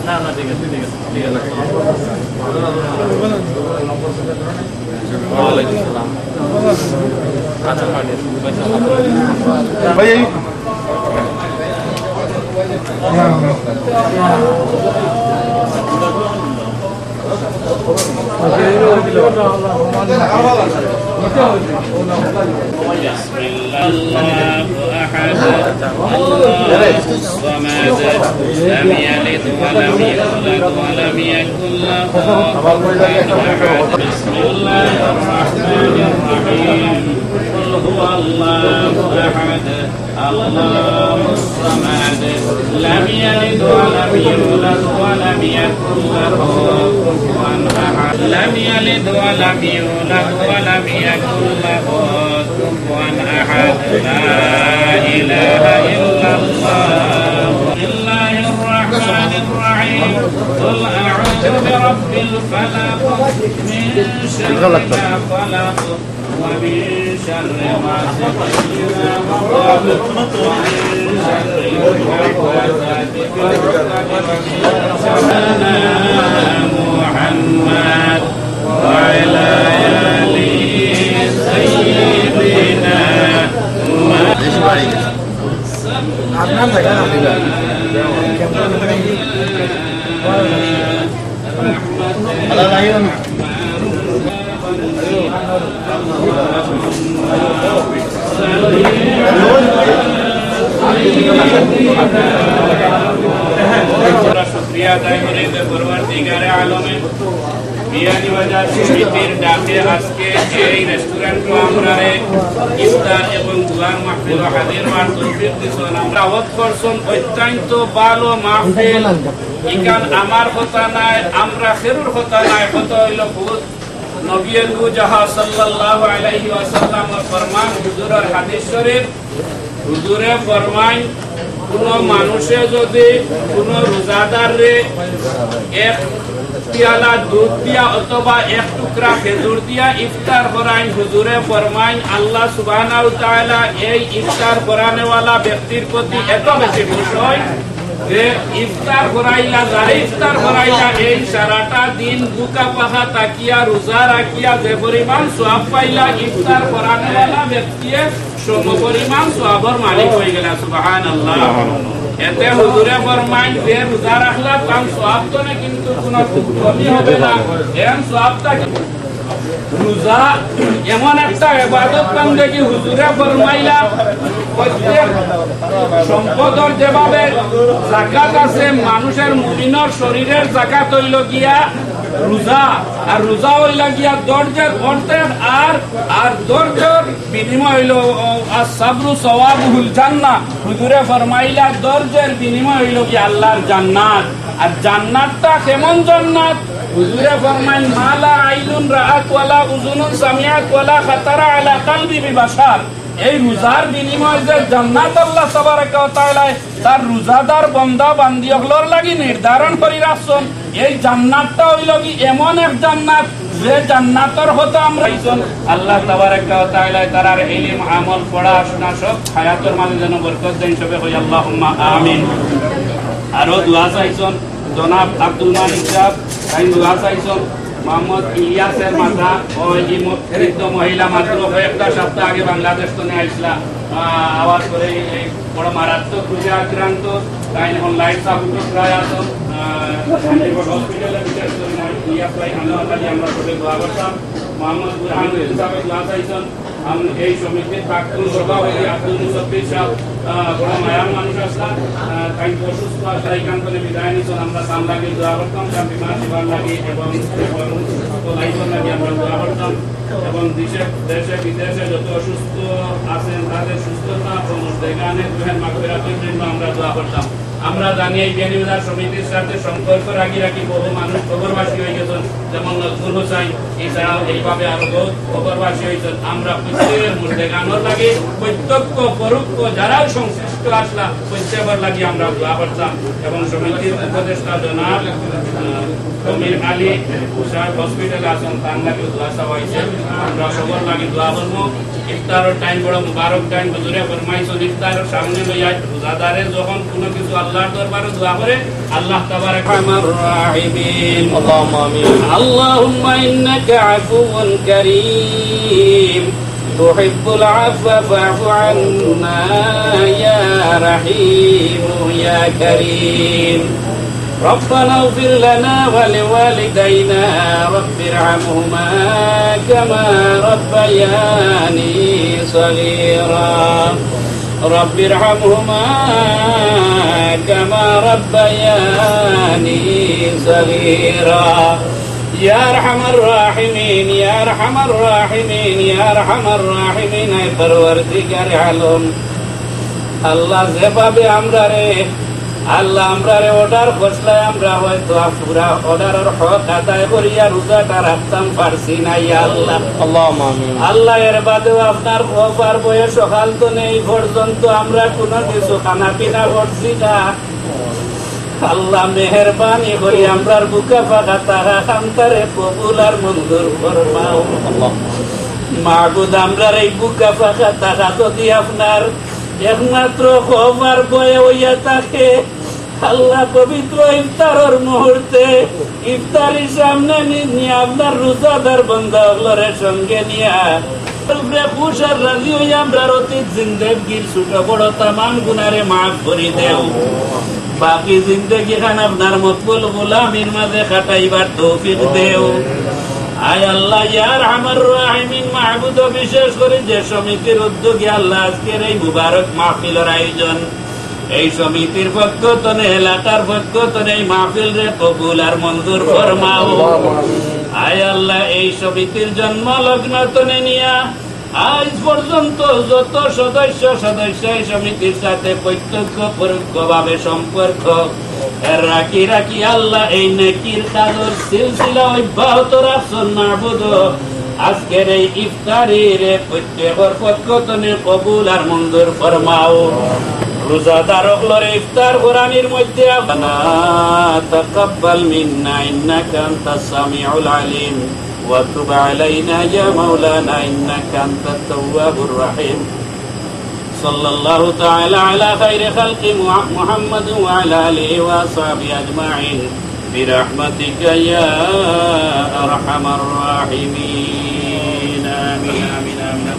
না না ঠিক আছে ঠিক আছে ঠিক আছে ওয়ালাইকুম আসসালাম আচ্ছা ভাই بسم الله أحد الله الصمد لم يلد ولم يولد ولم يكن له كفوا أحد بسم الله الرحمن الرحيم قل هو الله أحد الله الصمد لم يلد ولم يولد ولم يكن له كفوا أحد لم يلد ولم يولد ولم يكن له كفوا أحد لا إله إلا الله بسم الله الرحمن الرحيم قل أعوذ برب الفلق من شر ما خلق ومن شر غاسق إذا وقب ومن شر النفاثات في العقد ومن شر محمد وعلى آل سيدنا शुक्रिया अदा करें परवरदिगार आलमे বিয়ানি বাজার সমিতির ডাকে আজকে এই রেস্টুরেন্ট আমরা ইফতার এবং দুয়ার মাহফিল হাজির হওয়ার তৌফিক দিয়েছেন। আমরা দাওয়াত করছেন অত্যন্ত ভালো মাহফিল। ইকান আমার কথা নাই, আমরা খেরুর কথা নাই, কথা হইল খুদ নবী দু জাহা সাল্লাল্লাহু আলাইহি ওয়াসাল্লামের ফরমান, হুজুরের হাদিস শরীফ। হুজুরে ফরমান, কোন মানুষে যদি কোন রোজাদার রে এক পিয়ালা দুধ দিয়া অথবা এক টুকরা খেজুর দিয়া ইফতার করাইন, হুজুরে ফরমাইন আল্লাহ সুবহানাহু ওয়া তাআলা এই ইফতার করানেওয়ালা ব্যক্তির প্রতি এত বেশি খুশি হয় যে ইফতার করাইলা যারা ইফতার করাইলা এই সারাটা দিন বুকা পাখা তাকিয়া রোজা রাখিয়া যে পরিমাণ সওয়াব পাইলা, ইফতার করানেওয়ালা ব্যক্তিয়ে সম পরিমাণ সওয়াবের মালিক হয়ে গেল। সুবহানাল্লাহ। এতে হুজুরে ফরমাইন যে রোজা রাখলা তার সওয়াব তো না, কিন্তু কোনো কমি হবে না। এর সওয়াবটা রোজা এমন একটা ইবাদত বান্দেগি, হুজুরে ফরমাইলা প্রত্যেক সম্পদের যেভাবে যাকাত আছে, মানুষের মুমিনের শরীরের যাকাত হইল গিয়া রোজা, আর রোজা হইল গিয়া ধৈর্যের অর্থের, আর ধৈর্যের বিনিময় হইল সাবরু সওয়াবুল জান্নাহ। হুজুরে ফরমাইলা ধৈর্যের বিনিময় হইল কি আল্লাহর জান্নাত। আর জান্নাতটা কেমন জান্নাত? হুজুরে ফরমাইন মালা আইনুন রাআত ওয়ালা উযুনুন সামিআত ওয়ালা খাতারা আলা কলবি বিবাশার। এই রোজার বিনিময় যে জান্নাত আল্লাহ তাবারাকা ওয়া তাআলা তার রোজাদার বান্দা বান্দিয়গুলোর লাগি নির্ধারণ করে রাখছেন। এই জান্নাতটা হইল কি এমন এক জান্নাত যে জান্নাতের হতে আমরা আল্লাহ তাবারাকা ওয়া তাআলা তার ইলম আমল পড়াশোনা সব হায়াতের মাঝে যেন বরকত দেন, সবে কই আল্লাহুম্মা আমিন। আরো দোয়া চাইছেন জনাব আব্দুল মালিক সাহেব, তাই দোয়া চাইছেন মোহাম্মদ ইলিয়াসের মাথা ও বৃদ্ধ মহিলা মাত্র কয়েকটা সপ্তাহ আগে বাংলাদেশ তো আইসলা আওয়াজ করে এই বড় মারাত্মক রোগে আক্রান্ত, তাই অনলাইন সাপোর্ট প্রায় আসুন হসপিটালে বিশেষ করে ইলিয়াস ভাই আমরা সবাই দোয়া করতাম। মোহাম্মদ বুরহান সাহেব দোয়া চাইছেন। এই সমিতির প্রাক্তন সভাপতি আব্দুল মুসাফির সাহেব বড় মায়ার মানুষ আসলাম, তাই অসুস্থ আসলে এখান থেকে বিদায় নিচ্ছেন। আমরা সাম লাগে দোয়া করতাম, তার বিমান সেবার লাগে এবং লাইফের লাগে আমরা দোয়া করতাম, এবং দেশে বিদেশে যত অসুস্থ আছেন তাদের সুস্থতা এবং দেগানে মাগফিরাতের জন্য আমরা দোয়া করতাম। আমরা জানি এই বিয়ানীবাজার সমিতির সাথে সম্পর্ক রাখি বহু মানুষ খবরবাসী হয়ে গেছেন, যেমন নজরুল হোসাইন, এছাড়াও এইভাবে আরো বহু খবরবাসী হয়েছেন। আমরা প্রত্যেকের মধ্যে গানোর লাগে প্রত্যক্ষ পরোক্ষ যারা সংশ্লিষ্ট আসলা প্রত্যেকের লাগে আমরা দোয়া করতাম এবং সমিতির উপদেষ্টা জনাব কমির আলী হসপিটালে আছেন, তার লাগে দোয়া চাওয়া হয়েছে। আমরা সবার লাগে দোয়া করবো। ইফতারের টাইম বড় মুবারক টাইম হুজুরে ফরমাইছেন, ইফতারের সামনে লইয়া রোজাদারে যখন কোনো কিছু আল্লাহর দরবারে দোয়া করে আল্লাহ তাবারাক ওয়া রাহিমিন। আল্লাহুম্মা আমিন। আল্লাহুম্মা ইন্নাকা আফুউন কারীম তুহিব্বুল আফওয়া ফা'ফু আন্না ইয়া রাহিম ইয়া কারীম। ربنا اغفر لنا ولوالدينا رب ارحمهما كما ربياني صغيرا رب ارحمهما كما ربياني صغيرا يا ارحم الراحمين يا ارحم الراحمين يا ارحم الراحمين اي پروردگار عالم আল্লাহ যেভাবে আমরা রে আল্লাহ আমরা অর্ডার করলে আমরা হয়তো পুরা অর্ডারের হক আদায় করিয়া রোজাটা রাখতাম পারছি না। আল্লাহ আল্লাহ এর বাদেও আপনার খবর বয়ে সকাল তো নেই পর্যন্ত আমরা কোনো কিছু খানা পিনা করছি না। আল্লাহ মেহরবানি করি আমরার বুকা ফাঁকা তারা খান্তারে কবুল আর মঞ্জুর ফরমাও। মাহবুদ আমরার এই বুকা ফাঁকা তারা যদি আপনার একমাত্র খবর বয়ে হইয়া থাকে আল্লাহ পবিত্র ইফতারের মুহূর্তে ইফতারির সামনে নিয়ে আপনার রোজাদার বান্দাগুলোর সঙ্গে নিয়া খুশ আর রাজি হইয়া আমরার অতীত জিন্দেগির ছোট বড় তামাম গুনারে মাফ করে দেও। বাকি জিন্দেগি খান আপনার মকবুল গোলামির মাঝে কাটাইবার তৌফিক দেও। আয় আল্লাহ ইয়া আরহামার রাহিমিন। মাহবুদ বিশেষ করে যে সমিতির উদ্যোগে আল্লাহ আজকের এই মুবারক মাহফিলের আয়োজন, এই সমিতির পক্ষ তনে এলাকার পক্ষ তনে এই মাহফিল রে কবুল আর মঞ্জুর ফরমাও। আয় আল্লাহ এই সমিতির জন্ম লগ্ন তনে নিয়া আজ পর্যন্ত যত সদস্য এই সমিতির সাথে প্রত্যক্ষ পরোক্ষ ভাবে সম্পর্ক রাখি রাখি আল্লাহ এই নেকির কাজের সিলসিলা অব্যাহত রাখছেন মাহবুদ। আজকের এই ইফতারির প্রত্যেকের পক্ষ তনে কবুল আর মঞ্জুর ফরমাও। রোজাদারগুলোর ইফতার কোরআনের মধ্যে আপনা তাকাব্বাল মিন্না ইন্নাকা আনতাস সামিউল আলিম ওয়া তুব আলাইনা ইয়া মাওলানা ইন্নাকা আনতাত তাওয়াবুর রহিম। সাল্লাল্লাহু তাআলা আলা খাইরি খালকি মুহাম্মাদ ওয়া আলা আলিহি ওয়া আসহাবিহি আজমাইন বিরহমাতিকা ইয়া আরহামার রাহিমিন। আমিন আমিন আমিন।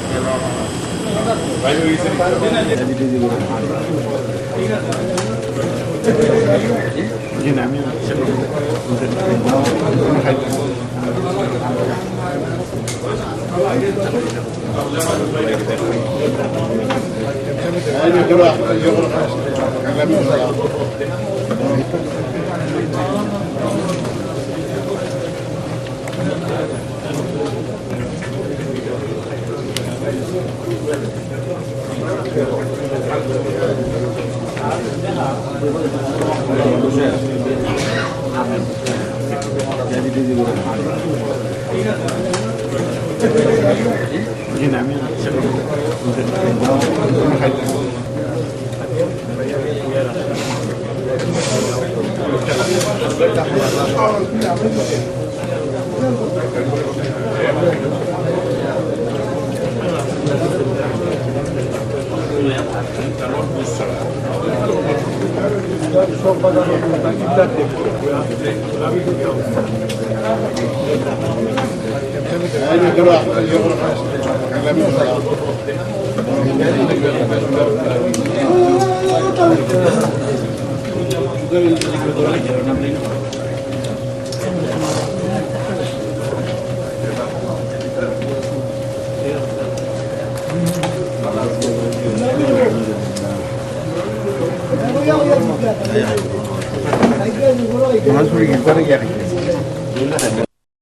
Más porque